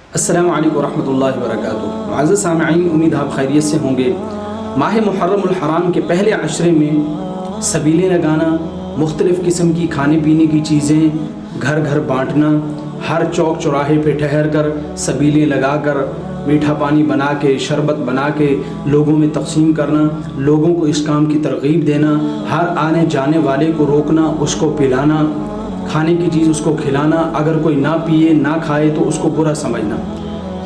अस्सलामु अलैकुम रहमतुल्लाहि व बरकातुहू। मुअज़्ज़ज़ सामिईन, उम्मीद आप खैरियत से होंगे। माह मुहर्रमुल हराम के पहले अशरे में सबीलें लगाना, मुख्तलिफ़ किस्म की खाने पीने की चीज़ें घर घर बाँटना, हर चौक चौराहे पे ठहर कर सबीलें लगा कर मीठा पानी बना के, शरबत बना के लोगों में तक़सीम करना, लोगों को इस काम की तरग़ीब देना, हर आने जाने वाले को रोकना, उसको पिलाना, खाने की चीज़ उसको खिलाना, अगर कोई ना पिए ना खाए तो उसको बुरा समझना।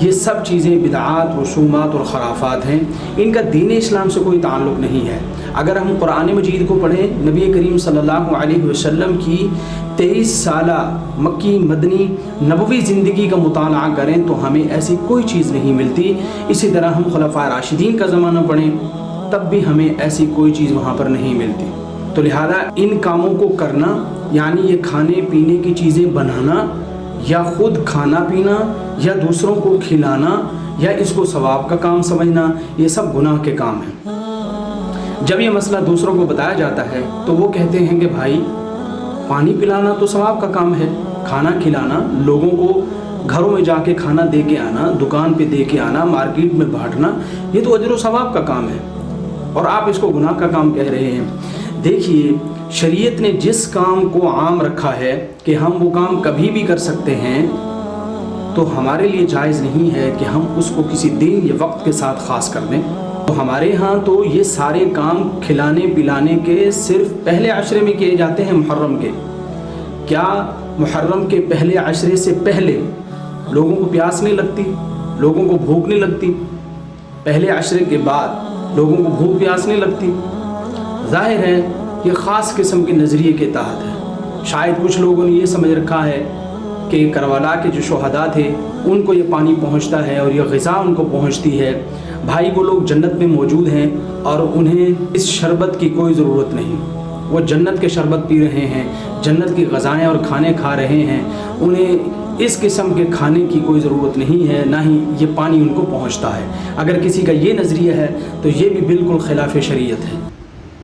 ये सब चीज़ें बिदआत, रसूमात और ख़राफ़ात हैं। इनका दीन इस्लाम से कोई ताल्लुक़ नहीं है। अगर हम कुरान मजीद को पढ़ें, नबी करीम सल्लल्लाहु अलैहि वसल्लम की 23 साला मक्की मदनी नबवी ज़िंदगी का मुताला करें तो हमें ऐसी कोई चीज़ नहीं मिलती। इसी तरह हम खुलफ़ाए राशिदीन का ज़माना पढ़ें तब भी हमें ऐसी कोई चीज़ वहाँ पर नहीं मिलती। तो लिहाजा इन कामों को करना, यानी ये खाने पीने की चीज़ें बनाना या ख़ुद खाना पीना या दूसरों को खिलाना या इसको सवाब का काम समझना, ये सब गुनाह के काम हैं। जब ये मसला दूसरों को बताया जाता है तो वो कहते हैं कि भाई पानी पिलाना तो सवाब का काम है, खाना खिलाना, लोगों को घरों में जाके खाना दे के आना, दुकान पे दे के आना, मार्केट में बांटना, ये तो अजर व सवाब का काम है और आप इसको गुनाह का काम कह रहे हैं। देखिए, शरीयत ने जिस काम को आम रखा है कि हम वो काम कभी भी कर सकते हैं, तो हमारे लिए जायज़ नहीं है कि हम उसको किसी दिन या वक्त के साथ ख़ास कर दें। तो हमारे यहाँ तो ये सारे काम खिलाने पिलाने के सिर्फ पहले अशरे में किए जाते हैं मुहर्रम के। क्या मुहर्रम के पहले अशरे से पहले लोगों को प्यास नहीं लगती, लोगों को भूख नहीं लगती? पहले अशरे के बाद लोगों को भूख प्यास नहीं लगती? ज़ाहिर है ये ख़ास किस्म के नज़रिए के तहत है। शायद कुछ लोगों ने ये समझ रखा है कि करबला के जो शोहदा थे उनको ये पानी पहुंचता है और ये ग़िज़ा उनको पहुंचती है। भाई वो लोग जन्नत में मौजूद हैं और उन्हें इस शरबत की कोई ज़रूरत नहीं। वो जन्नत के शरबत पी रहे हैं, जन्नत की ग़िज़ाएँ और खाने खा रहे हैं। उन्हें इस किस्म के खाने की कोई ज़रूरत नहीं है, ना ही ये पानी उनको पहुँचता है। अगर किसी का ये नज़रिया है तो ये भी बिल्कुल खिलाफ़ शरीयत है।